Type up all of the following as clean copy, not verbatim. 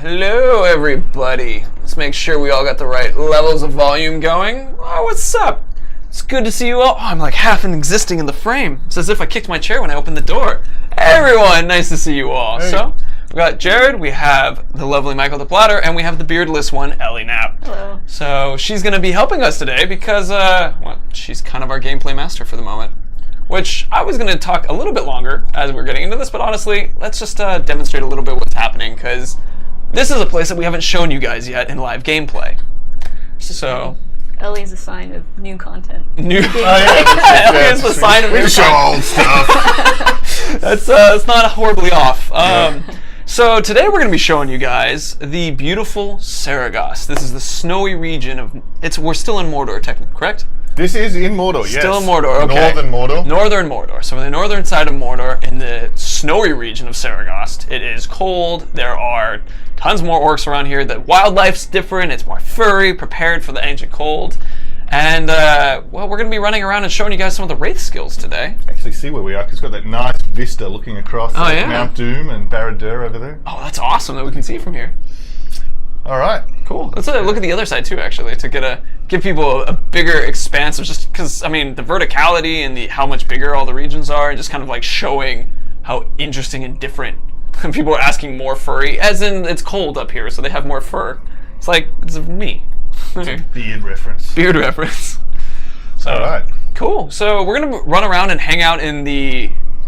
Hello, everybody. Let's make sure we all got the right levels of volume going. Oh, what's up? It's good to see you all. Oh, I'm like half existing in the frame. It's as if I kicked my chair when I opened the door. Hey, everyone, nice to see you all. Hey. So, we got Jared, we have the lovely Michael the Platter, and we have the beardless one, Ellie Knapp. Hello. So, she's going to be helping us today because, well, she's kind of our gameplay master for the moment. Which I was going to talk a little bit longer as we're getting into this, but honestly, let's just demonstrate a little bit what's happening, because this is a place that we haven't shown you guys yet in live gameplay. So, Ellie is a sign of new content. new. yeah, Ellie is the sign of we new show content. old stuff. That's not horribly off. So today we're going to be showing you guys the beautiful Saragost. This is the snowy region of. We're still in Mordor, technically, correct? This is in Mordor, yes. Still in Mordor, okay. Northern Mordor. Northern Mordor. So we're the northern side of Mordor, in the snowy region of Saragost. It is cold. There are tons more orcs around here. The wildlife's different. It's more furry, prepared for the ancient cold. And, well, we're going to be running around and showing you guys some of the Wraith skills today. Actually, see where we are, because it's got that nice vista looking across Mount Doom and Barad-dûr over there. Oh, that's awesome that we can see from here. All right. Cool. Let's look at the other side too, actually, to give people a bigger expanse of just because I mean the verticality and how much bigger all the regions are, and just kind of like showing how interesting and different. People are asking more furry, as in it's cold up here, so they have more fur. It's like it's me. Okay. Beard reference. Beard reference. So, All right. Cool. So we're gonna run around and hang out in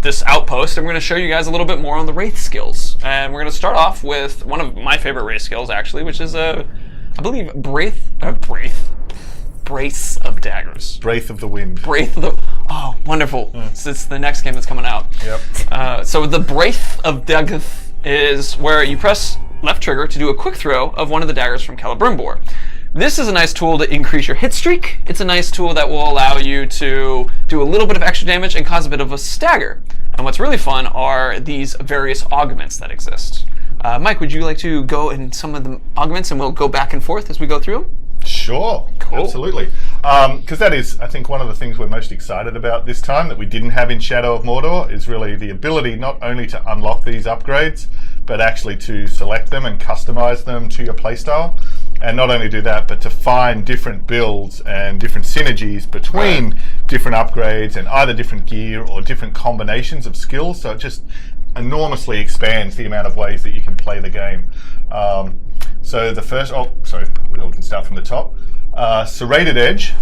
this outpost, and we're going to show you guys a little bit more on the Wraith skills. And we're going to start off with one of my favorite Wraith skills, actually, which is, I believe, Brace of Daggers. Wraith of the Wind. Wraith of the... Oh, wonderful. It's the next game that's coming out. Yep. So the Wraith of Daggers is where you press left trigger to do a quick throw of one of the daggers from Celebrimbor. This is a nice tool to increase your hit streak. It's a nice tool that will allow you to do a little bit of extra damage and cause a bit of a stagger. And what's really fun are these various augments that exist. Mike, would you like to go in some of the augments and we'll go back and forth as we go through them? Sure. Cool. Absolutely. Because that is, I think, one of the things we're most excited about this time that we didn't have in Shadow of Mordor is really the ability not only to unlock these upgrades, but actually to select them and customize them to your playstyle. And not only do that, but to find different builds and different synergies between different upgrades and either different gear or different combinations of skills. So it just enormously expands the amount of ways that you can play the game. So the first, we can start from the top. Serrated Edge,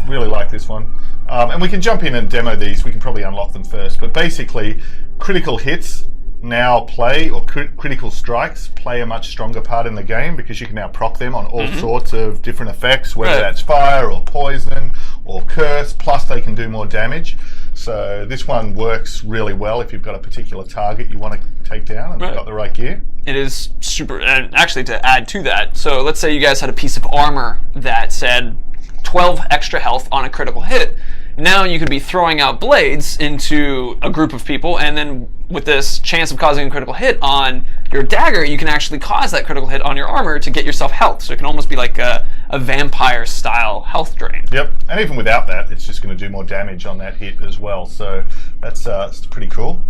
really like this one. And we can jump in and demo these. We can probably unlock them first. But basically, critical hits now play, or critical strikes play a much stronger part in the game because you can now proc them on all sorts of different effects, whether that's fire or poison or curse, plus they can do more damage. So this one works really well if you've got a particular target you want to take down and you've got the right gear. It is super, and actually to add to that, so let's say you guys had a piece of armor that said 12 extra health on a critical hit. Now you could be throwing out blades into a group of people, and then with this chance of causing a critical hit on your dagger, you can actually cause that critical hit on your armor to get yourself health. So it can almost be like a vampire-style health drain. Yep, and even without that, it's just going to do more damage on that hit as well. So that's pretty cool.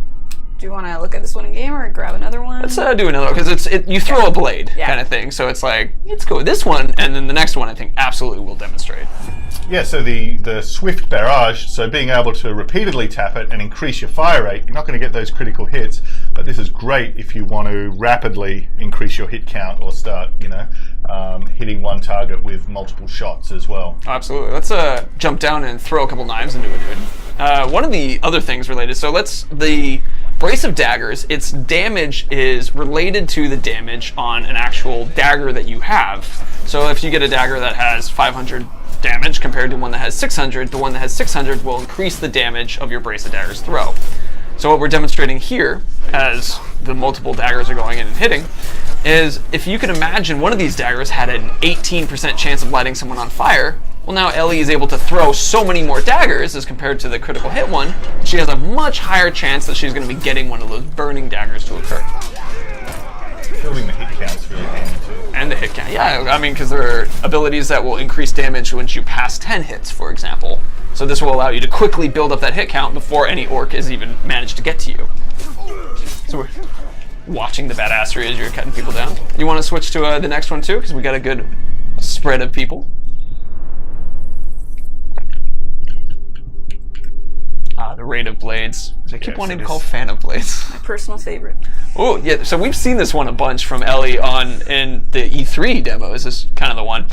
Do you want to look at this one in game or grab another one? Let's do another one, because you throw a blade kind of thing. So it's like, let's go with this one, and then the next one I think absolutely will demonstrate. Yeah, so the Swift Barrage, so being able to repeatedly tap it and increase your fire rate, you're not going to get those critical hits, but this is great if you want to rapidly increase your hit count or start, hitting one target with multiple shots as well. Absolutely. Let's jump down and throw a couple knives into a dude. One of the other things related, so the Brace of Daggers, its damage is related to the damage on an actual dagger that you have. So if you get a dagger that has 500 damage compared to one that has 600, the one that has 600 will increase the damage of your Brace of Daggers throw. So what we're demonstrating here, as the multiple daggers are going in and hitting, is if you can imagine one of these daggers had an 18% chance of lighting someone on fire, well now Ellie is able to throw so many more daggers as compared to the critical hit one, she has a much higher chance that she's going to be getting one of those burning daggers to occur. Building the hit count's really handy too. And the hit count, yeah, I mean, because there are abilities that will increase damage once you pass 10 hits, for example. So this will allow you to quickly build up that hit count before any orc has even managed to get to you. So watching the badassery as you're cutting people down. You want to switch to the next one too, because we got a good spread of people. The Raid of Blades, which I keep wanting to call Fan of Blades. My personal favorite. Oh, yeah, so we've seen this one a bunch from Ellie in the E3 demo. This is kind of the one.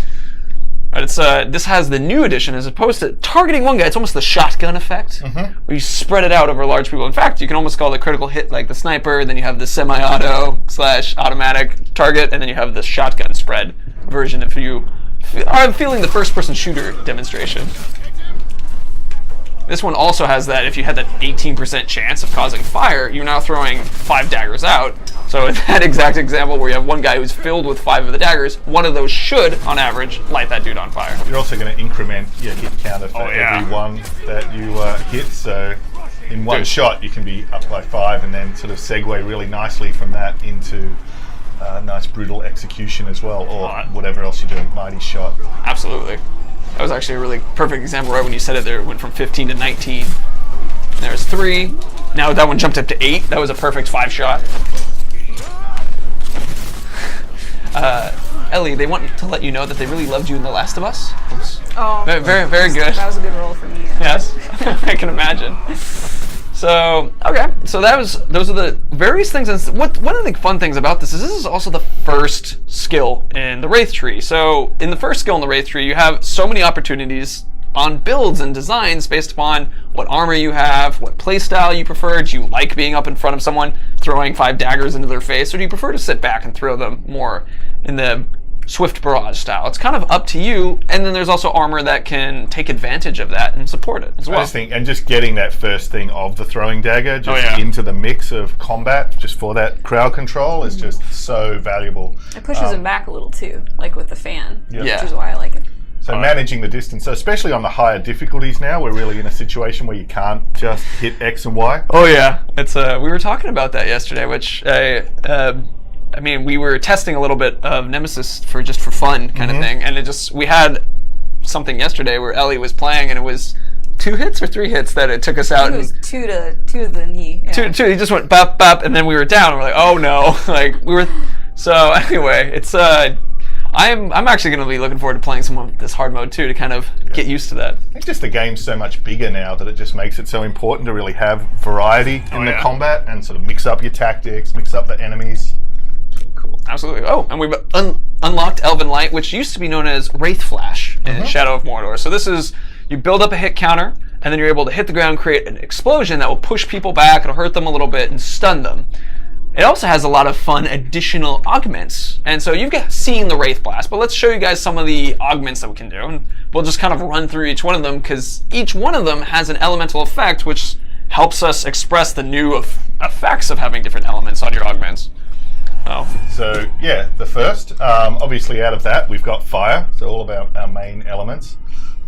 But it's this has the new edition as opposed to targeting one guy. It's almost the shotgun effect, where you spread it out over large people. In fact, you can almost call it critical hit like the sniper, then you have the semi-auto / automatic target, and then you have the shotgun spread version if you are feeling the first-person shooter demonstration. This one also has that if you had that 18% chance of causing fire, you're now throwing 5 daggers out. So in that exact example where you have one guy who's filled with 5 of the daggers, one of those should, on average, light that dude on fire. You're also going to increment your hit counter for every one that you hit. So in one shot, you can be up by 5 and then sort of segue really nicely from that into nice brutal execution as well, or whatever else you're doing, mighty shot. Absolutely. That was actually a really perfect example right when you said it there. It went from 15 to 19. There's 3. Now that one jumped up to 8. That was a perfect 5 shot. Ellie, they want to let you know that they really loved you in The Last of Us. Oh, very, very, very good. That was a good role for me. Yes, I can imagine. So, okay, so those are the various things. And one of the fun things about this is also the first skill in the Wraith tree. So, in the first skill in the Wraith tree, you have so many opportunities on builds and designs based upon what armor you have, what playstyle you prefer. Do you like being up in front of someone, throwing 5 daggers into their face, or do you prefer to sit back and throw them more in the swift barrage style? It's kind of up to you, and then there's also armor that can take advantage of that and support it as well. I just think, and just getting that first thing of the throwing dagger just into the mix of combat, just for that crowd control, is just so valuable. It pushes him back a little too, like with the fan, Yeah. which is why I like it. So managing the distance, so especially on the higher difficulties now, we're really in a situation where you can't just hit X and Y. Oh yeah, it's we were talking about that yesterday, which I mean, we were testing a little bit of Nemesis for fun kind of thing, and we had something yesterday where Ellie was playing, and it was 2 hits or 3 hits that it took us out. It was two to the knee. Yeah. Two. He just went bop bop, and then we were down. We're like, oh no, like we were. So anyway, it's I'm actually going to be looking forward to playing some of this hard mode too to kind of get used to that. I think just the game's so much bigger now that it just makes it so important to really have variety in the combat and sort of mix up your tactics, mix up the enemies. Cool. Absolutely. Oh, and we've unlocked Elven Light, which used to be known as Wraith Flash in Shadow of Mordor. So this is, you build up a hit counter, and then you're able to hit the ground, create an explosion that will push people back, it'll hurt them a little bit, and stun them. It also has a lot of fun additional augments. And so you've seen the Wraith Blast, but let's show you guys some of the augments that we can do. And we'll just kind of run through each one of them, because each one of them has an elemental effect, which helps us express the new effects of having different elements on your augments. So yeah, the first, obviously out of that, we've got fire, so all about our main elements.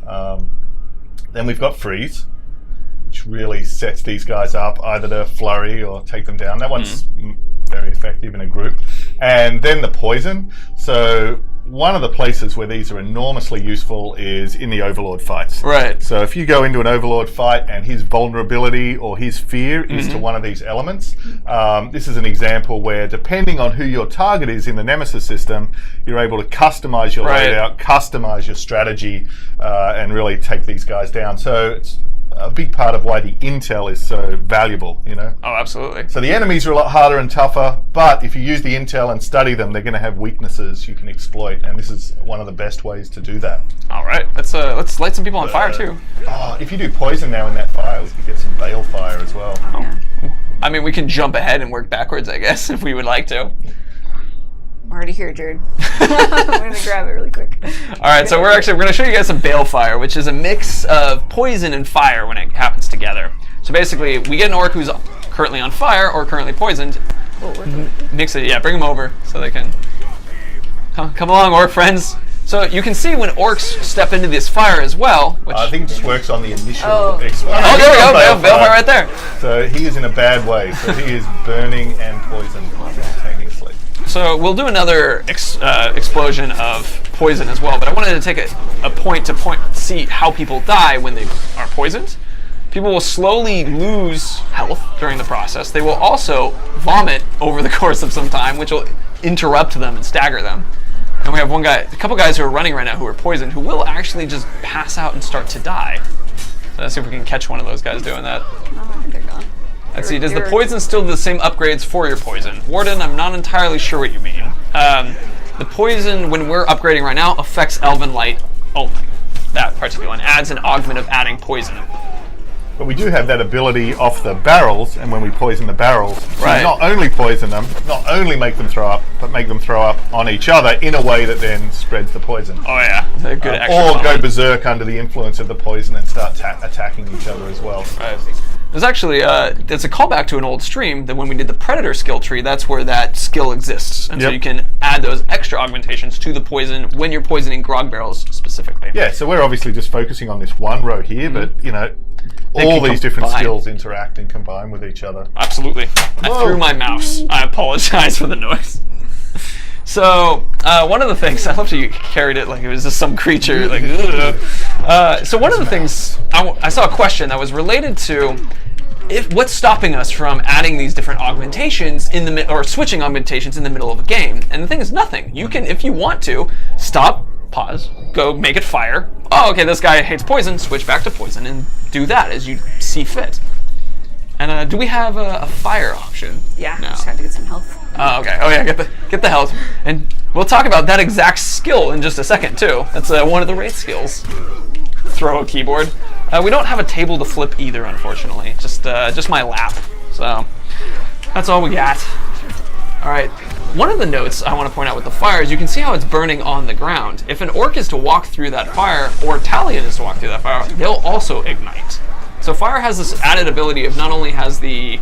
Then we've got freeze, which really sets these guys up either to flurry or take them down. That one's very effective in a group. And then the poison. So one of the places where these are enormously useful is in the Overlord fights. Right. So if you go into an Overlord fight and his vulnerability or his fear is to one of these elements, this is an example where, depending on who your target is in the Nemesis system, you're able to customize your loadout, customize your strategy, and really take these guys down. So it's a big part of why the intel is so valuable, you know? Oh, absolutely. So the enemies are a lot harder and tougher, but if you use the intel and study them, they're going to have weaknesses you can exploit, and this is one of the best ways to do that. All right, let's light some people on fire too. If you do poison now in that fire, we could get some bale fire as well. Oh, yeah. I mean, we can jump ahead and work backwards, I guess, if we would like to. I'm already here, Jared. I'm going to grab it really quick. All right, so we're going to show you guys some balefire, which is a mix of poison and fire when it happens together. So basically, we get an orc who's currently on fire or currently poisoned. Mix it, bring them over so they can come along, orc friends. So you can see when orcs step into this fire as well. Which I think it just works on the initial explosion. Oh, there we go, balefire right there. So he is in a bad way. So he is burning and poisoned simultaneously. So we'll do another explosion of poison as well, but I wanted to take a point to see how people die when they are poisoned. people will slowly lose health during the process. They will also vomit over the course of some time, which will interrupt them and stagger them. And we have a couple guys who are running right now who are poisoned, who will actually just pass out and start to die. So let's see if we can catch one of those guys doing that. Oh, they're gone. Let's see, does the poison still do the same upgrades for your poison? Warden, I'm not entirely sure what you mean. The poison, when we're upgrading right now, affects Elven Light only. That particular one adds an augment of adding poison. But we do have that ability off the barrels, and when we poison the barrels, Right. to not only poison them, not only make them throw up, but make them throw up on each other in a way that then spreads the poison. Oh yeah, it's a good extra Or go combo. berserk under the influence of the poison and start attacking each other as well. Right. There's actually there's a callback to an old stream that when we did the Predator skill tree, that's where that skill exists, and so Yep. you can add those extra augmentations to the poison when you're poisoning grog barrels specifically. Yeah, so we're obviously just focusing on this one row here, but you know, They all can these different combine. skills interact and combine with each other. Absolutely. I Whoa. threw my mouse. I apologize for the noise. So, one of the things, I love how you carried it like it was just some creature. Like, so one of the things, I saw a question that was related to what's stopping us from adding these different augmentations or switching augmentations in the middle of a game. And the thing is nothing. You can, if you want to, stop, pause, go make it fire. Oh, okay, this guy hates poison, switch back to poison, and do that as you see fit. And do we have a fire option? Yeah, No. just had to get some health. Oh, okay. Oh, yeah. Get the health, and we'll talk about that exact skill in just a second too. That's one of the Wraith skills. Throw a keyboard. We don't have a table to flip either, unfortunately. Just my lap. So that's all we got. All right. One of the notes I want to point out with the fire is you can see how it's burning on the ground. If an orc is to walk through that fire, or Talion is to walk through that fire, they'll also ignite. So fire has this added ability of not only has the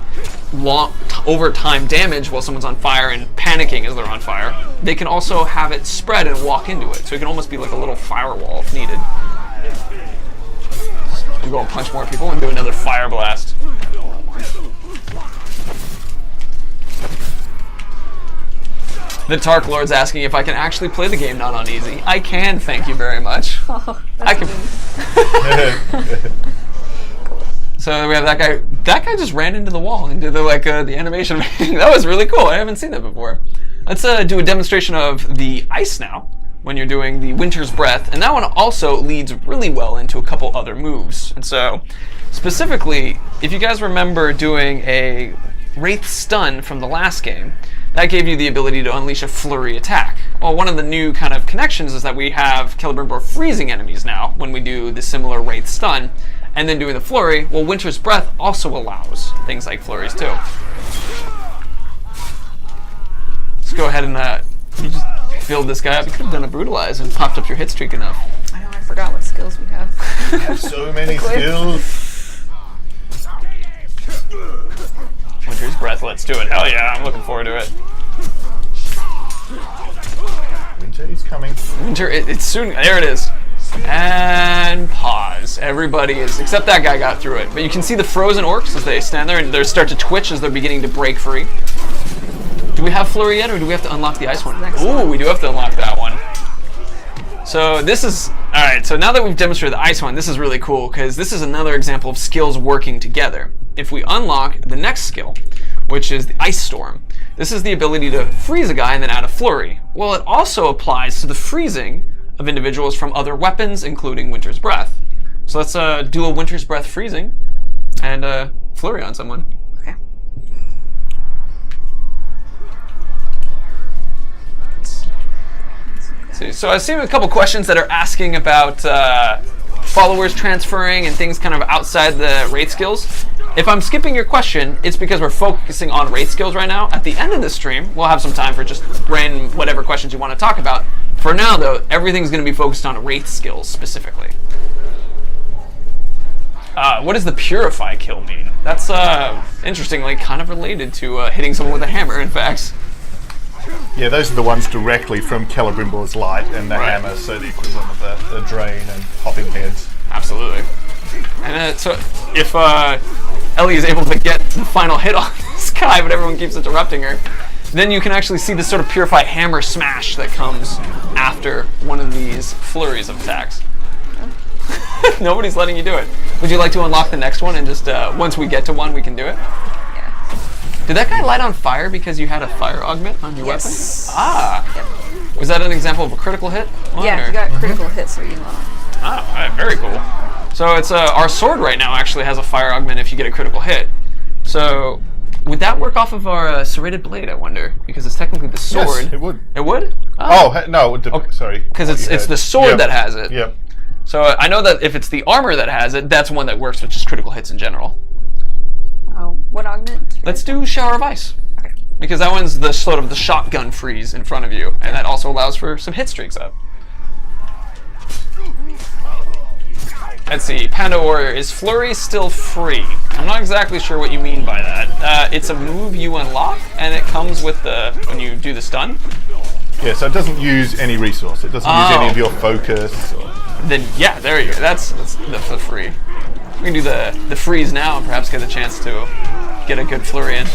long over time damage while someone's on fire and panicking as they're on fire, they can also have it spread and walk into it. So it can almost be like a little firewall if needed. We'll go and punch more people and do another fire blast. The Tark Lord's asking if I can actually play the game not on easy. I can, thank you very much. Oh, I that's can. So we have that guy. That guy just ran into the wall and did the animation. That was really cool. I haven't seen that before. Let's do a demonstration of the ice now when you're doing the Winter's Breath, and that one also leads really well into a couple other moves. And so, specifically, if you guys remember doing a Wraith stun from the last game, that gave you the ability to unleash a flurry attack. Well, one of the new kind of connections is that we have Celebrimbor freezing enemies now when we do the similar Wraith stun. And then doing the flurry, well, Winter's Breath also allows things like flurries too. Let's go ahead and you just build this guy up. You could have done a brutalize and popped up your hit streak enough. I know, I forgot what skills we have. We have so many skills. Winter's Breath, let's do it. Hell yeah, I'm looking forward to it. Winter is coming. Winter, it's soon. There it is. And pause. Everybody is, except that guy got through it. But you can see the frozen orcs as they stand there and they start to twitch as they're beginning to break free. Do we have flurry yet, or do we have to unlock the ice one? Ooh, we do have to unlock that one. So this is, alright, so now that we've demonstrated the ice one, this is really cool, because this is another example of skills working together. If we unlock the next skill, which is the Ice Storm, this is the ability to freeze a guy and then add a flurry. Well, it also applies to the freezing of individuals from other weapons, including Winter's Breath. So let's do a Winter's Breath freezing and flurry on someone. Okay. See, so I've seen a couple questions that are asking about followers transferring and things kind of outside the Wraith skills. If I'm skipping your question, it's because we're focusing on Wraith skills right now. At the end of the stream, we'll have some time for just random whatever questions you want to talk about. For now, though, everything's going to be focused on Wraith skills specifically. What does the Purify kill mean? That's, interestingly, kind of related to hitting someone with a hammer, in fact. Yeah, those are the ones directly from Celebrimbor's Light and the Right. hammer, so the equivalent of the drain and hopping heads. Absolutely. And so if Ellie is able to get the final hit on this guy, but everyone keeps interrupting her, then you can actually see this sort of Purify hammer smash that comes after one of these flurries of attacks. Nobody's letting you do it. Would you like to unlock the next one and just, once we get to one, we can do it? Yeah. Did that guy light on fire because you had a fire augment on your Yes. weapon? Ah. Yep. Was that an example of a critical hit? Yeah, you got critical hits where you want. Ah, all right, very cool. So it's our sword right now actually has a fire augment if you get a critical hit. So would that work off of our serrated blade, I wonder? Because it's technically the sword. Yes, it would. It would? No, it would sorry. Because it's the sword that has it. Yep. So I know that if it's the armor that has it, that's one that works with just critical hits in general. Oh, what augment? Let's do Shower of Ice. Okay. Because that one's the sort of the shotgun freeze in front of you, and that also allows for some hit streaks up. Let's see, Panda Warrior, is Flurry still free? I'm not exactly sure what you mean by that. It's a move you unlock, and it comes with when you do the stun. Yeah, so it doesn't use any resource. It doesn't use any of your focus. Then, yeah, there you go. That's the free. We can do the freeze now and perhaps get a chance to get a good Flurry in.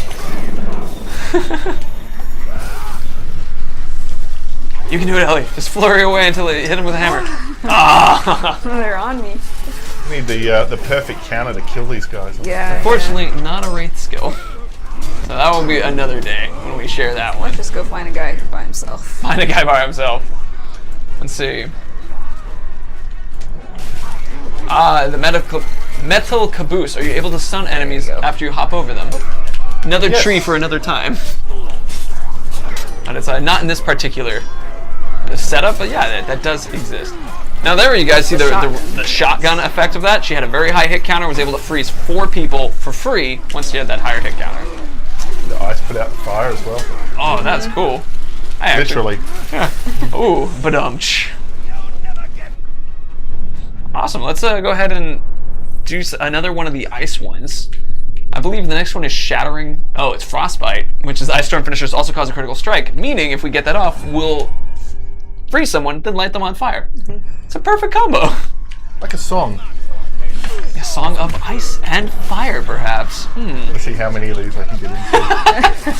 You can do it, Ellie. Just flurry away until you hit him with a hammer. Ah! They're on me. You need the perfect counter to kill these guys. Yeah. Fortunately, not a Wraith skill. So that will be another day when we share that one. Just go find a guy by himself. Find a guy by himself. Let's see. The metal caboose. Are you able to stun enemies after you hop over them? Another tree for another time. And it's not in this particular setup, but yeah, that does exist. Now there you guys see the shotgun effect of that. She had a very high hit counter, was able to freeze 4 people for free once she had that higher hit counter. The ice put out fire as well. Oh, that's cool. Literally. Yeah. Ooh, badumch. Awesome. Let's go ahead and do another one of the ice ones. I believe the next one is Shattering. Oh, it's Frostbite, which is Ice Storm finishers also cause a critical strike, meaning if we get that off, we'll freeze someone, then light them on fire. It's a perfect combo. Like a song. A song of ice and fire, perhaps. Let's see how many of these I can get into.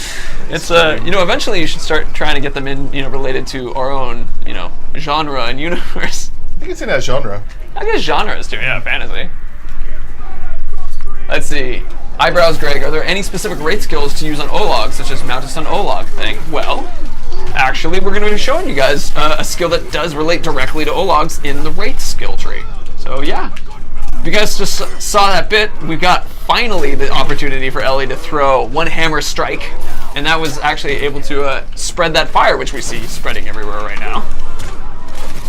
It's eventually you should start trying to get them in, related to our own, genre and universe. I think it's in our genre. I guess genres too, yeah, fantasy. Let's see. Eyebrows Greg, are there any specific Wraith skills to use on Olog, such as Mount to Stun Olog thing? Well, actually, we're going to be showing you guys a skill that does relate directly to Ologs in the Wraith skill tree. So, yeah. If you guys just saw that bit, we've got finally the opportunity for Ellie to throw one hammer strike, and that was actually able to spread that fire, which we see spreading everywhere right now.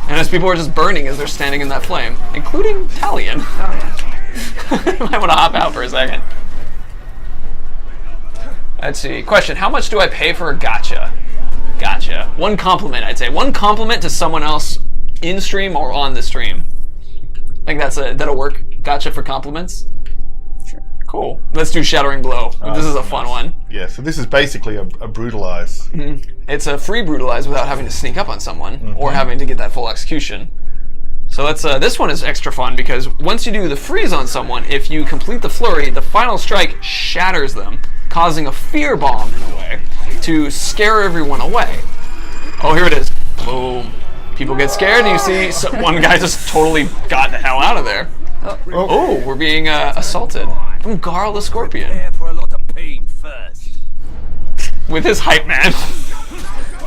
And as people are just burning as they're standing in that flame, including Talion. Oh, yeah. Might want to hop out for a second. Let's see. Question, how much do I pay for a gacha? Gotcha. 1 compliment, I'd say. 1 compliment to someone else in stream or on the stream. I think that'll work. Gacha for compliments? Sure. Cool. Let's do Shattering Blow. This is a fun one. Yeah, so this is basically a brutalize. It's a free brutalize without having to sneak up on someone or having to get that full execution. So let's. This one is extra fun because once you do the freeze on someone, if you complete the flurry, the final strike shatters them, causing a fear bomb in a way to scare everyone away. Oh, here it is. Boom. People get scared, and you see one guy just totally got the hell out of there. Oh, we're being assaulted from Garl the Scorpion. Prepare for a lot of pain first. With his hype man.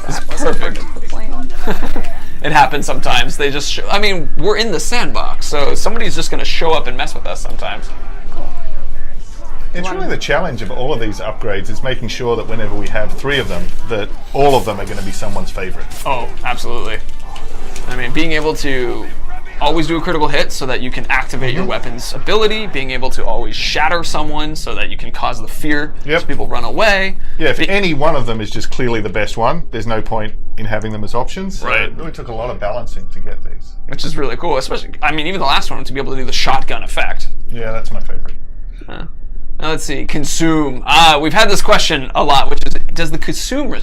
It's perfect. The plan. It happens sometimes. They just we're in the sandbox, so somebody's just going to show up and mess with us sometimes. It's really the challenge of all of these upgrades is making sure that whenever we have 3 of them, that all of them are going to be someone's favorite. Oh, absolutely. Being able to always do a critical hit so that you can activate your weapon's ability, being able to always shatter someone so that you can cause the fear so people run away. Yeah, if any one of them is just clearly the best one, there's no point in having them as options. So Right. it really took a lot of balancing to get these. Which is really cool, especially, even the last one, to be able to do the shotgun effect. Yeah, that's my favorite. Now let's see, consume. We've had this question a lot, which is, does the consume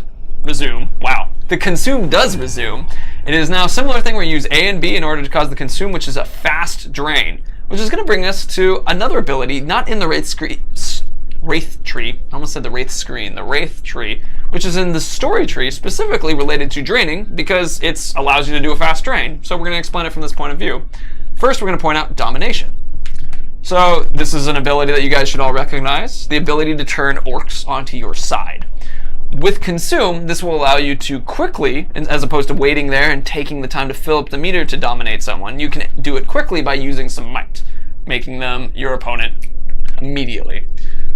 resume? Wow. The consume does resume. It is now a similar thing where you use A and B in order to cause the consume, which is a fast drain, which is going to bring us to another ability, not in the Wraith tree. I almost said the Wraith screen. The Wraith tree, which is in the story tree, specifically related to draining, because it allows you to do a fast drain. So we're going to explain it from this point of view. First, we're going to point out Domination. So this is an ability that you guys should all recognize, the ability to turn orcs onto your side. With Consume, this will allow you to quickly, as opposed to waiting there and taking the time to fill up the meter to dominate someone, you can do it quickly by using some might, making them your opponent immediately.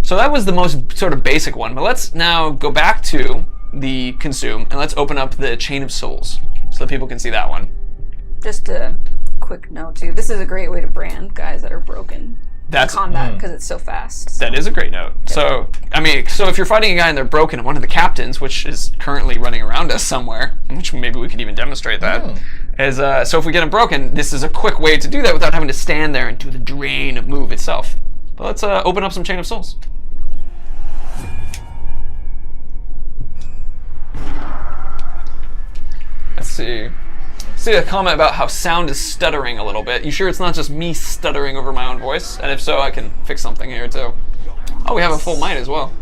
So that was the most sort of basic one, but let's now go back to the Consume and let's open up the Chain of Souls so that people can see that one. Just a quick note too. This is a great way to brand guys that are broken. That's Combat because it's so fast. That is a great note. So, I mean, so if you're fighting a guy and they're broken, and one of the captains, which is currently running around us somewhere, which maybe we could even demonstrate that, is so if we get him broken, this is a quick way to do that without having to stand there and do the drain move itself. But let's open up some Chain of Souls. Let's see. See a comment about how sound is stuttering a little bit. You sure it's not just me stuttering over my own voice? And if so, I can fix something here too. Oh, we have a full might as well.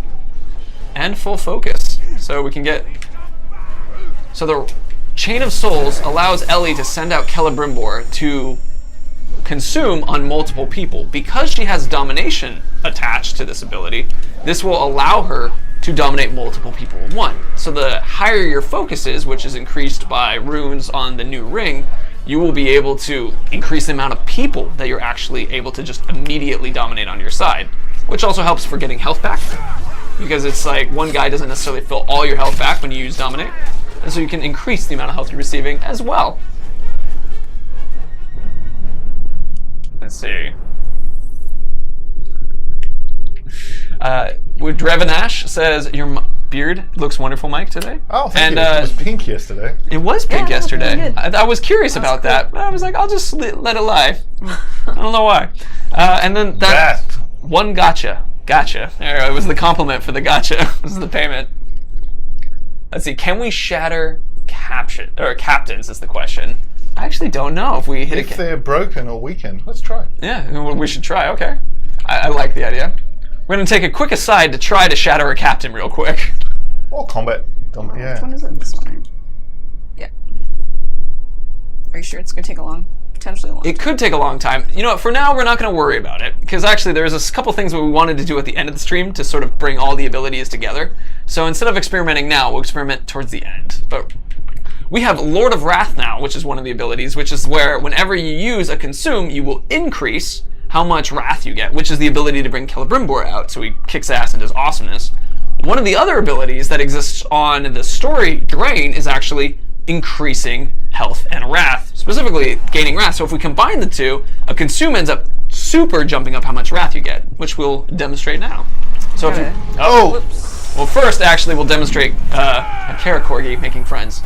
And full focus. So we can get... So the Chain of Souls allows Ellie to send out Celebrimbor to consume on multiple people. Because she has Domination attached to this ability, this will allow her to dominate multiple people in one. So the higher your focus is, which is increased by runes on the new ring, you will be able to increase the amount of people that you're actually able to just immediately dominate on your side, which also helps for getting health back, because it's like one guy doesn't necessarily fill all your health back when you use Dominate, and so you can increase the amount of health you're receiving as well. Let's see. Drevanash says, your beard looks wonderful, Mike, today. Oh, thank you. It was pink yesterday. It was pink yesterday. Really I was curious about that. I was like, I'll just let it lie. I don't know why. And then that one gotcha. Gotcha. There, it was the compliment for the gotcha. This is the payment. Let's see. Can we shatter captains is the question. I actually don't know if we hit If they're broken or weakened. Let's try. Yeah, we should try. Okay. I like the idea. We're going to take a quick aside to try to shatter a captain real quick. Or combat. Yeah. Which one is it? This one. Yeah. Are you sure it's going to take potentially a long time? It could take a long time. You know what, for now we're not going to worry about it, because actually there's a couple things that we wanted to do at the end of the stream to sort of bring all the abilities together. So instead of experimenting now, we'll experiment towards the end. But we have Lord of Wrath now, which is one of the abilities, which is where whenever you use a Consume, you will increase how much Wrath you get, which is the ability to bring Celebrimbor out, so he kicks ass and does awesomeness. One of the other abilities that exists on the story Drain is actually increasing health and Wrath, specifically gaining Wrath. So if we combine the two, a Consume ends up super jumping up how much Wrath you get, which we'll demonstrate now. So if you, Whoops. well, first actually we'll demonstrate a Karakorgi making friends.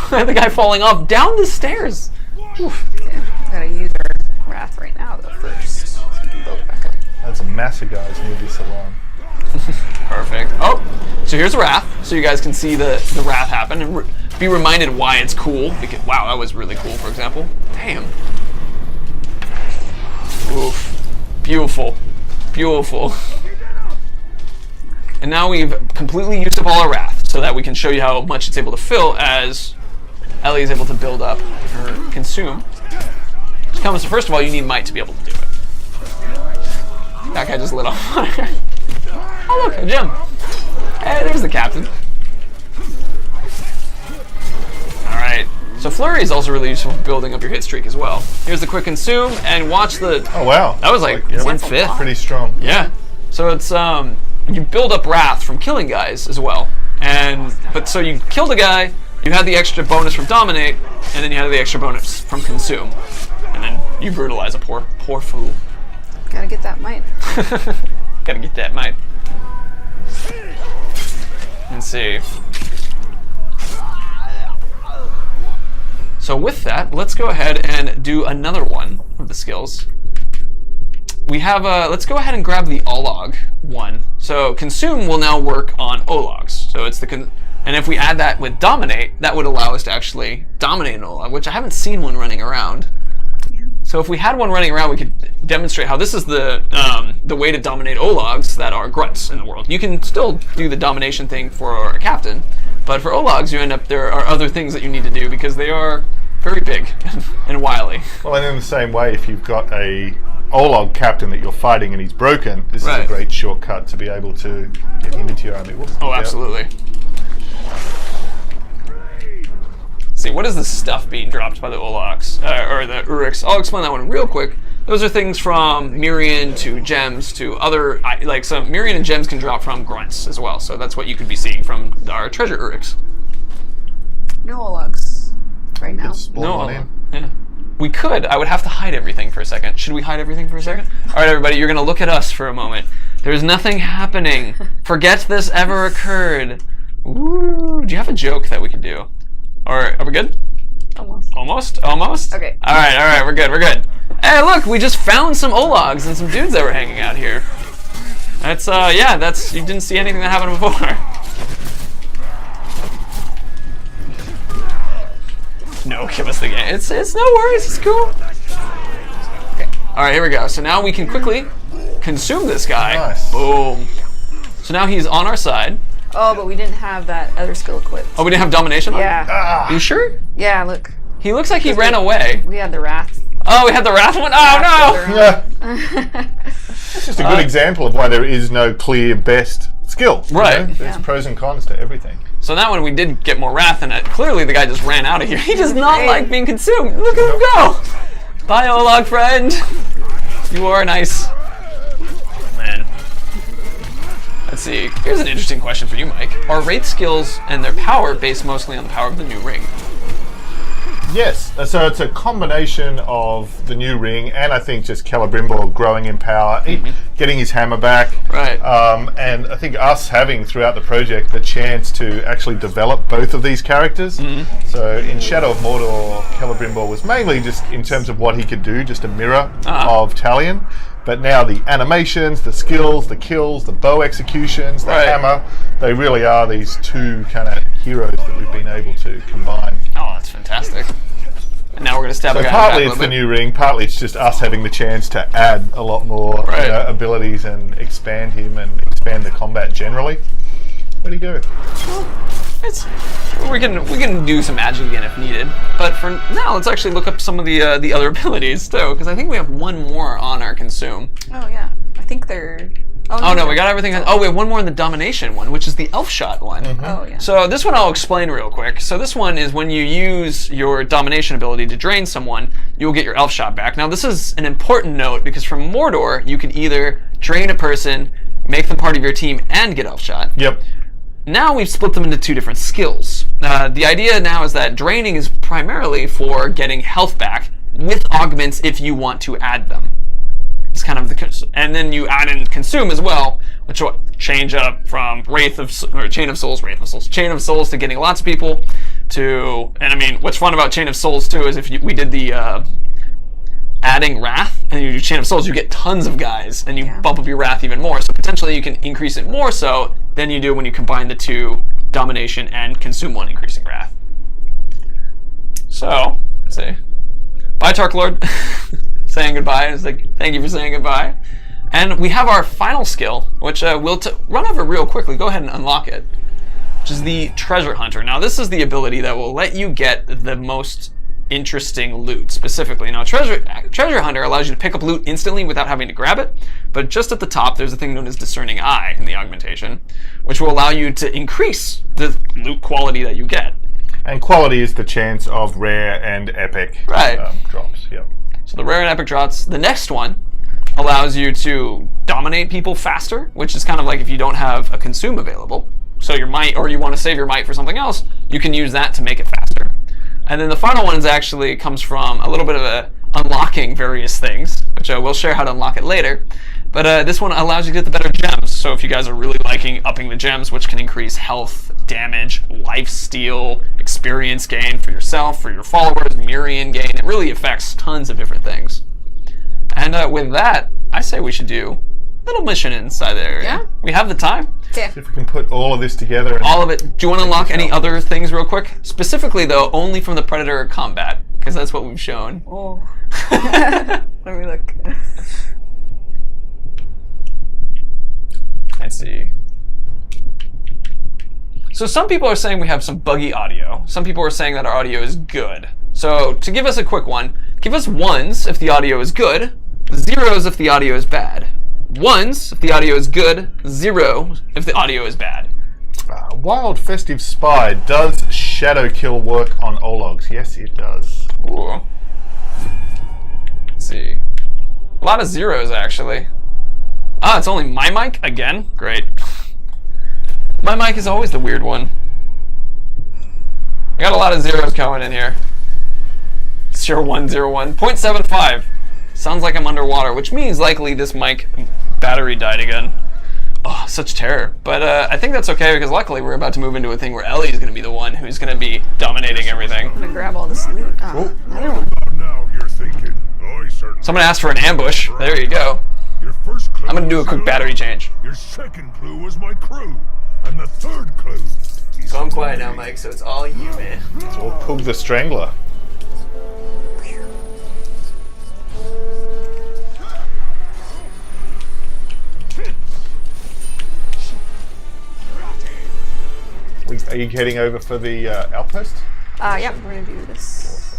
The guy falling off down the stairs. Oof. Yeah, gotta use our Wrath right now though first. So we can build it back up. That's a massive guys near this salon. Perfect. Oh, so here's Wrath, so you guys can see the Wrath happen and be reminded why it's cool. Because, wow, that was really cool, for example. Damn. Oof. Beautiful. Beautiful. And now we've completely used up all our Wrath, so that we can show you how much it's able to fill as Ellie is able to build up her Consume. Which comes, first of all, you need might to be able to do it. That guy just lit on fire. Oh look, a gem. Hey, there's the captain. Alright, so Flurry is also really useful for building up your hit streak as well. Here's the quick Consume, and watch the... Oh wow. That was like yeah, 1/5. Pretty strong. Yeah. So it's, you build up Wrath from killing guys as well. But so you killed a guy, you had the extra bonus from Dominate, and then you had the extra bonus from Consume. And then you brutalize a poor fool. Gotta get that might. Gotta get that might. Let's see. So with that, let's go ahead and do another one of the skills. We have let's go ahead and grab the Olog one. So Consume will now work on Ologs. So it's and if we add that with Dominate, that would allow us to actually dominate an Olog, which I haven't seen one running around. So if we had one running around, we could demonstrate how this is the way to dominate Ologs that are grunts in the world. You can still do the domination thing for a captain, but for Ologs, there are other things that you need to do because they are very big and wily. Well, and in the same way, if you've got a Olog captain that you're fighting and he's broken, this is a Right. great shortcut to be able to get him into your army. Whoops. Oh, Yeah. absolutely. See, what is the stuff being dropped by the Ologs, or the Uriks? I'll explain that one real quick. Those are things from Mirian to gems to other, like some Mirian and gems can drop from grunts as well. So that's what you could be seeing from our treasure Uriks. No logs right now. Spawn one in. Yeah. We could. I would have to hide everything for a second. Should we hide everything for a second? All right, everybody, you're going to look at us for a moment. There's nothing happening. Forget this ever occurred. Ooh, do you have a joke that we could do? Or are we good? Almost. Almost? Almost? Okay. All right, we're good, we're good. Hey, look, we just found some Ologs and some dudes that were hanging out here. That's, yeah, that's, you didn't see anything that happened before. No, give us the game. It's no worries, it's cool. Okay. All right, here we go. So now we can quickly consume this guy. Nice. Boom. So now he's on our side. Oh, but we didn't have that other skill equipped. Oh, we didn't have domination on? Yeah. Ah, You sure? Yeah, look. He looks like he ran away. We had the Wrath. Oh, we had the Wrath one? Oh, no! yeah. It's just a good example of why there is no clear best skill. you Right. know? There's Yeah. pros and cons to everything. So that one we did get more Wrath in it. Clearly the guy just ran out of here. He does not Hey. like being consumed. Look at him go! Bye, Olog friend. You are nice. Man. Let's see. Here's an interesting question for you, Mike. Are Wraith skills and their power based mostly on the power of the new ring? Yes, so it's a combination of the new ring and I think just Celebrimbor growing in power, getting his hammer back. Right. And I think us having throughout the project the chance to actually develop both of these characters. So in Shadow of Mordor, Celebrimbor was mainly just in terms of what he could do, just a mirror of Talion. But now the animations, the skills, the kills, the bow executions, the Right. hammer, they really are these two kind of heroes that we've been able to combine. Oh, that's fantastic. And now we're going to stab So a guy partly in the it's back a the little new ring, partly it's just us having the chance to add a lot more Right. abilities and expand him and expand the combat generally. Where'd he go? It's, we can do some magic again if needed, but for now, let's actually look up some of the other abilities too, because I think we have one more on our consume. Oh, yeah. I think they're... Oh no, we got everything. Oh, we have one more in the domination one, which is the elf shot one. Oh, yeah. So this one I'll explain real quick. So this one is when you use your domination ability to drain someone, you'll get your elf shot back. Now this is an important note because from Mordor, you can either drain a person, make them part of your team, and get elf shot. Yep. Now we've split them into two different skills. The idea now is that draining is primarily for getting health back with augments if you want to add them. It's kind of the, and then you add in consume as well, which will change up from Chain of Souls to getting lots of people to, and I mean, what's fun about Chain of Souls too is if we did the adding Wrath and you do Chain of Souls, you get tons of guys and you bump up your Wrath even more. So potentially you can increase it more so than you do when you combine the two, domination and consume one increasing Wrath. So, let's see. Bye, Tark Lord. Saying goodbye. It's like, thank you for saying goodbye. And we have our final skill, which we'll run over real quickly. Go ahead and unlock it, which is the Treasure Hunter. Now, this is the ability that will let you get the most interesting loot, specifically. Now, Treasure Hunter allows you to pick up loot instantly without having to grab it, but just at the top, there's a thing known as Discerning Eye in the augmentation, which will allow you to increase the loot quality that you get. And quality is the chance of rare and epic drops. Yep. So the rare and epic drops. The next one allows you to dominate people faster, which is kind of like if you don't have a consume available. So your might, or you want to save your might for something else, you can use that to make it faster. And then the final one is actually comes from a little bit of unlocking various things, which we'll share how to unlock it later. But this one allows you to get the better gems. So if you guys are really liking upping the gems, which can increase health, damage, lifesteal, experience gain for yourself, for your followers, Mirian gain, it really affects tons of different things. And with that, I say we should do a little mission inside the area. Yeah. We have the time. Yeah. See if we can put all of this together. And All of it. Do you want to unlock any other things real quick? Specifically, though, only from the Predator combat, because that's what we've shown. Oh. Let me look. Let's see. So some people are saying we have some buggy audio. Some people are saying that our audio is good. So to give us a quick one, Give us 1s if the audio is good, 0s if the audio is bad. 1s if the audio is good, 0 if the audio is bad. Wild Festive Spy. Does Shadow Kill work on Ologs? Yes, it does. Ooh. Let's see. A lot of 0s, actually. Ah, it's only my mic? Again? Great. My mic is always the weird one. I got a lot of 0s going in here. 0101. 0.75. Sounds like I'm underwater, which means likely this mic battery died again. Oh, such terror. But I think that's okay because luckily we're about to move into a thing where Ellie is going to be the one who's going to be dominating everything. I'm gonna grab all this loot. Another one. Now you're thinking. I certainly. Someone asked for an ambush. There you go. Your first clue I'm going to do a was quick your battery own. change. Your second clue was my crew. And the third clue is Calm quiet now, Mike, so it's all you, man. Or Pug the Strangler. Are you heading over for the outpost? Yeah, we're gonna do this.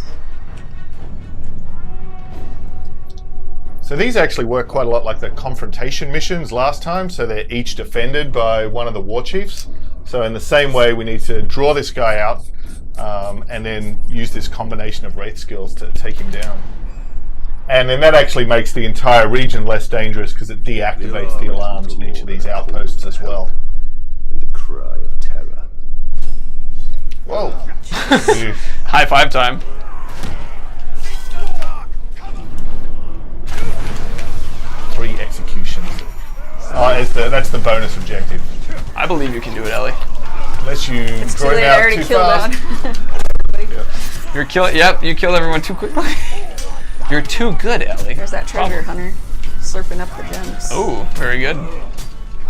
So these actually work quite a lot like the confrontation missions last time, so they're each defended by one of the war chiefs. So in the same way, we need to draw this guy out and then use this combination of Wraith skills to take him down. And then that actually makes the entire region less dangerous because it deactivates the alarms in each of these outposts as well. the cry of terror. Whoa! High five time. Three executions. That's the bonus objective. I believe you can do it, Ellie. Unless you It's too draw him late. I out already too killed fast. one. You're killing. Yep, you killed everyone too quickly. You're too good, Ellie. There's that treasure hunter slurping up the gems. Oh, very good.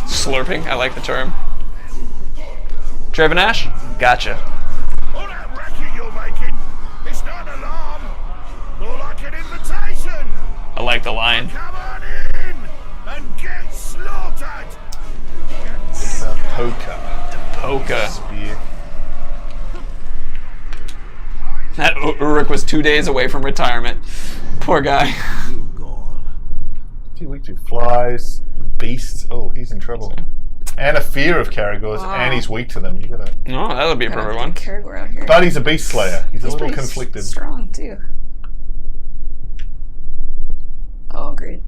Slurping. I like the term. Trevinash? Gotcha. All that racket you're making, it's not an alarm. More like an invitation. I like the line. Come on in and get slaughtered. Poker. Polka. Spear. That Uruk was 2 days away from retirement. Poor guy. You gone. Too weak to flies, beasts. Oh, he's in trouble. And a fear of Caragors, and he's weak to them. You gotta. No, that'll be a perfect one. Caragor out here. But he's a beast slayer. He's a little pretty conflicted. Strong too. Oh, great.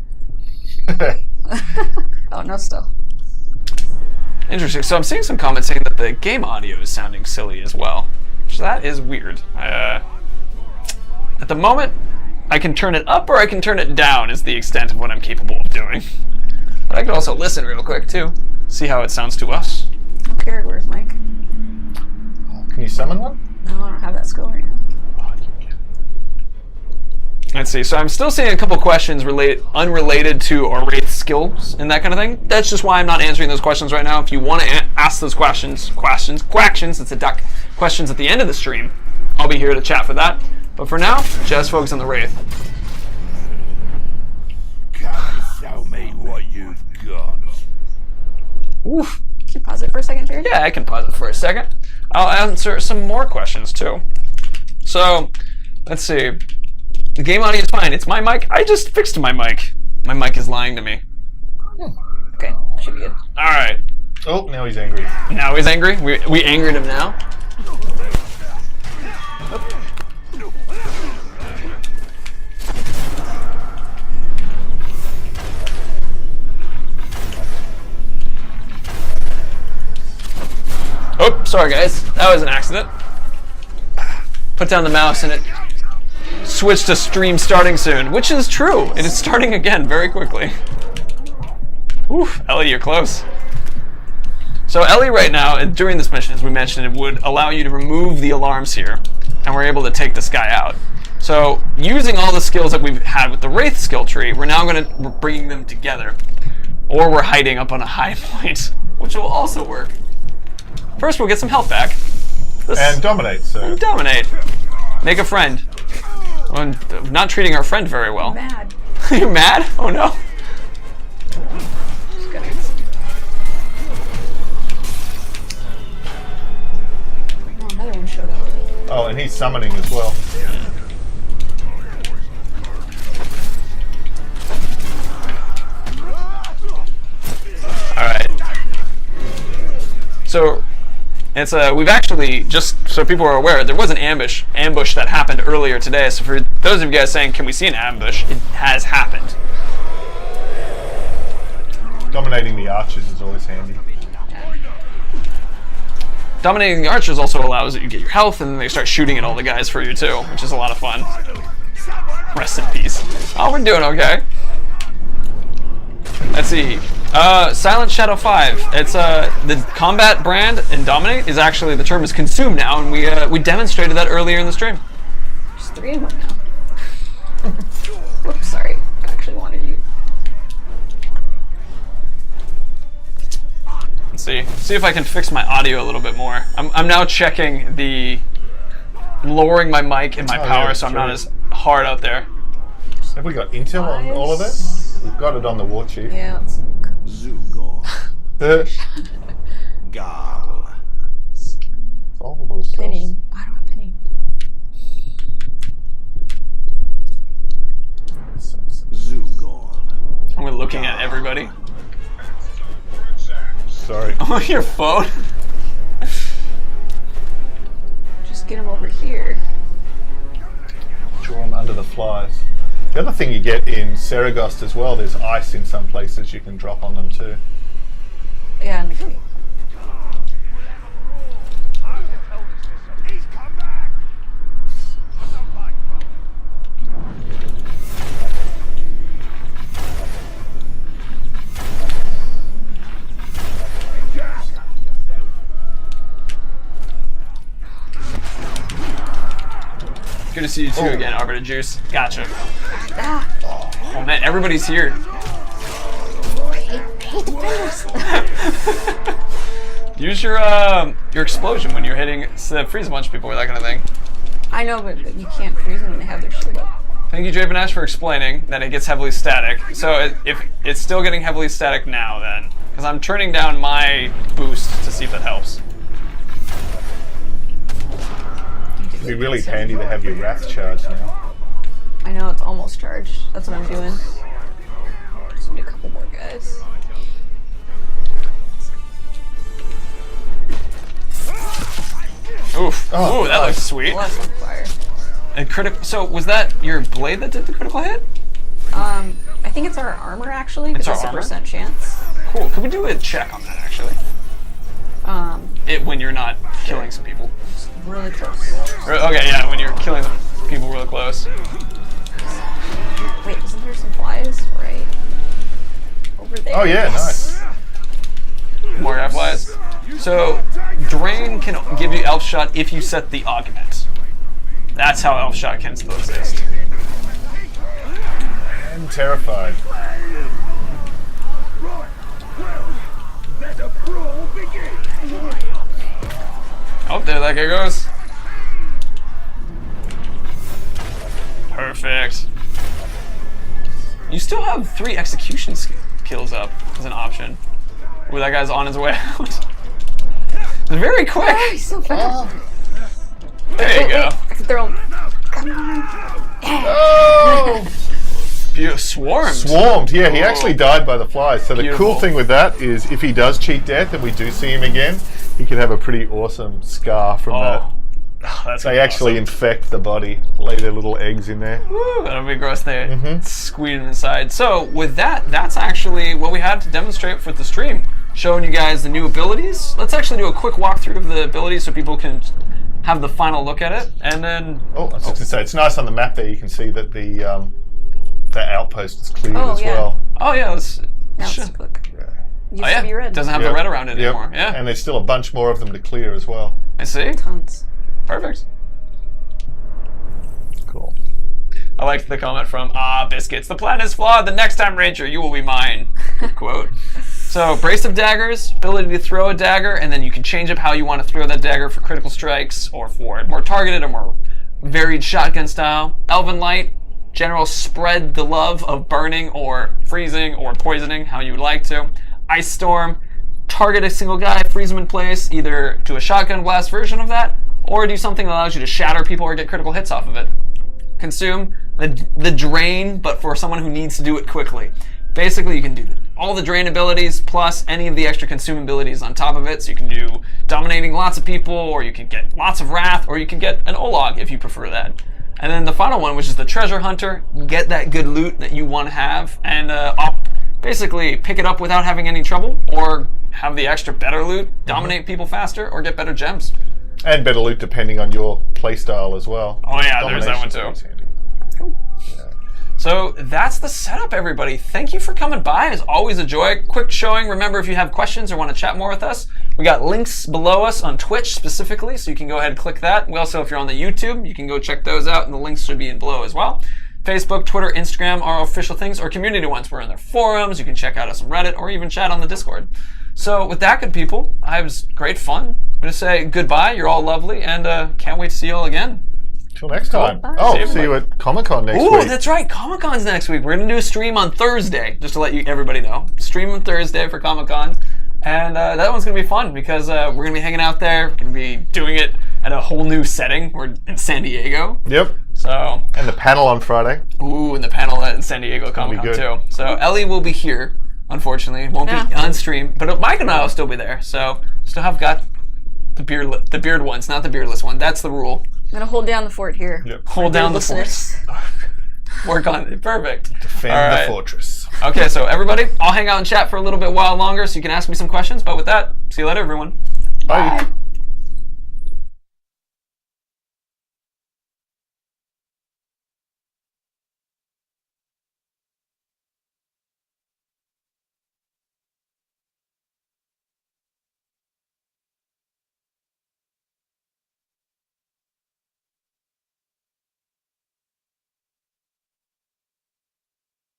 Oh, no, still. Interesting. So I'm seeing some comments saying that the game audio is sounding silly as well. So that is weird. At the moment, I can turn it up or I can turn it down is the extent of what I'm capable of doing. But I can also listen real quick too. See how it sounds to us. No Caragors, Mike. Can you summon one? No, I don't have that skill right now. Let's see. So I'm still seeing a couple questions unrelated to our Wraith skills and that kind of thing. That's just why I'm not answering those questions right now. If you want to ask those questions, it's a duck, questions at the end of the stream, I'll be here to chat for that. But for now, just focus on the Wraith. Can you show me what you've got? Oof. Can you pause it for a second, Jared? Yeah, I can pause it for a second. I'll answer some more questions too. So, let's see. The game audio is fine. It's my mic. I just fixed my mic. My mic is lying to me. Okay, should be good. All right. Oh, now he's angry. Now he's angry. We angered him now. Oh, sorry guys. That was an accident. Put down the mouse and it switched to stream starting soon, which is true. It is starting again very quickly. Oof, Ellie, you're close. So Ellie right now, during this mission, as we mentioned, it would allow you to remove the alarms here, and we're able to take this guy out. So using all the skills that we've had with the Wraith skill tree, we're now we're bringing them together. Or we're hiding up on a high point, which will also work. First, we'll get some health back. And dominate, so. Dominate. Make a friend. I'm not treating our friend very well. Mad. You're mad? Oh no. Just gotta Oh, another one showed up. Oh, and he's summoning as well. It's we've actually, just so people are aware, there was an ambush that happened earlier today. So for those of you guys saying, can we see an ambush? It has happened. Dominating the archers is always handy. Dominating the archers also allows you to get your health, and then they start shooting at all the guys for you too, which is a lot of fun. Rest in peace. Oh, we're doing okay. Let's see. Silent Shadow 5. It's the combat brand in Dominate is actually, the term is consume now, and we demonstrated that earlier in the stream. There's 3 of them now. Whoops, sorry. I actually wanted you. Let's see if I can fix my audio a little bit more. I'm now checking the lowering my mic and my power, so I'm not as hard out there. Have we got intel on all of that? We've got it on the war chief. Yeah, let's look. Zugor. Gal. Solvable stuff. Pinning. Why do I pinning? Zugor. I'm looking at everybody. Sorry. Oh, your phone. Just get him over here. Draw them under the flies. The other thing you get in Saragost as well, there's ice in some places you can drop on them too. Yeah, in the gate. He's come back. Good to see you too again, Arbiter Juice. Gotcha. Ah, Oh man, everybody's here. I hate defenders. Use your explosion when you're hitting freeze a bunch of people or that kind of thing. I know, but you can't freeze them when they have their shield up. Thank you, Draven Ash, for explaining that it gets heavily static. So if it's still getting heavily static now, then, because I'm turning down my boost to see if that helps. It'd be really handy to have your Wrath charge now. I know, it's almost charged. That's what I'm doing. Just need a couple more guys. Oof. Oh, Ooh, that looks sweet. Well, that's on fire. And so was that your blade that did the critical hit? I think it's our armor actually, because It's it's our a armor? percent chance. Cool. Could we do a check on that actually? When you're not killing some people. Really close. Okay, yeah, when you're killing people really close. Wait, isn't there some flies right over there? Oh yeah, nice. More guy flies. So, Drain can give you Elf Shot if you set the augment. That's how Elf Shot can still exist. I'm terrified. Let the brawl begin. Oh, there that guy goes. Perfect. You still have 3 execution skills up as an option. Ooh, that guy's on his way out. Very quick. Oh, he's so fast. There you go. I can throw him. Come on. Oh! Swarmed. Swarmed, yeah, he actually died by the flies. So the Beautiful. cool thing with that is if he does cheat death and we do see him again, he could have a pretty awesome scar from that. Oh, that's They actually infect the body, lay their little eggs in there. Woo, that'll be gross there. Squeeze it inside. So with that, that's actually what we had to demonstrate for the stream. Showing you guys the new abilities. Let's actually do a quick walkthrough of the abilities so people can have the final look at it. And then... Oh, I was just going to say, it's nice on the map there, you can see that the outpost is cleared Oh, as yeah. well. Oh yeah, let's... Now sure. it's quick. Yeah. Used Oh yeah, to be red. doesn't have the Yep. red around it Yep. anymore. Yeah, And there's still a bunch more of them to clear as well. I see. Tons. Perfect. Cool. I liked the comment from Biscuits. The plan is flawed. The next time, Ranger, you will be mine. Quote. So, brace of daggers, ability to throw a dagger, and then you can change up how you want to throw that dagger for critical strikes or for more targeted or more varied shotgun style. Elven Light, general spread the love of burning or freezing or poisoning, how you would like to. Ice Storm, target a single guy, freeze him in place, either do a shotgun blast version of that, or do something that allows you to shatter people or get critical hits off of it. Consume the drain, but for someone who needs to do it quickly. Basically, you can do all the drain abilities plus any of the extra consume abilities on top of it. So you can do dominating lots of people, or you can get lots of Wrath, or you can get an Olog if you prefer that. And then the final one, which is the Treasure Hunter, get that good loot that you want to have, and basically pick it up without having any trouble, or have the extra better loot, dominate people faster, or get better gems. And better loot depending on your playstyle as well. Oh yeah, there's that one Domination's too. handy. Yeah. So that's the setup, everybody. Thank you for coming by. It's always a joy. Quick showing. Remember, if you have questions or want to chat more with us, we got links below us on Twitch specifically, so you can go ahead and click that. We also, if you're on the YouTube, you can go check those out, and the links should be in below as well. Facebook, Twitter, Instagram are official things, or community ones. We're in their forums. You can check out us on Reddit, or even chat on the Discord. So with that, good people, it was great fun. I'm going to say goodbye. You're all lovely, and can't wait to see you all again. Till next time. Bye. Oh, see you at Comic-Con next Ooh, week. that's right. Comic-Con's next week. We're going to do a stream on Thursday, just to let everybody know. Stream on Thursday for Comic-Con. And that one's going to be fun because we're going to be hanging out there. We're going to be doing it at a whole new setting. We're in San Diego. Yep. So. And the panel on Friday. Ooh, and the panel at San Diego Comic-Con good. too. So Ellie will be here, unfortunately. Won't be on stream. But Mike and I will still be there. So still have got the beard ones, not the beardless one. That's the rule. I'm gonna hold down the fort here. Yep. Hold down the Listeners. fort. Work on it. Perfect. Defend All right. the fortress. Okay, so everybody, I'll hang out and chat for a little bit while longer so you can ask me some questions. But with that, see you later, everyone. Bye. Bye.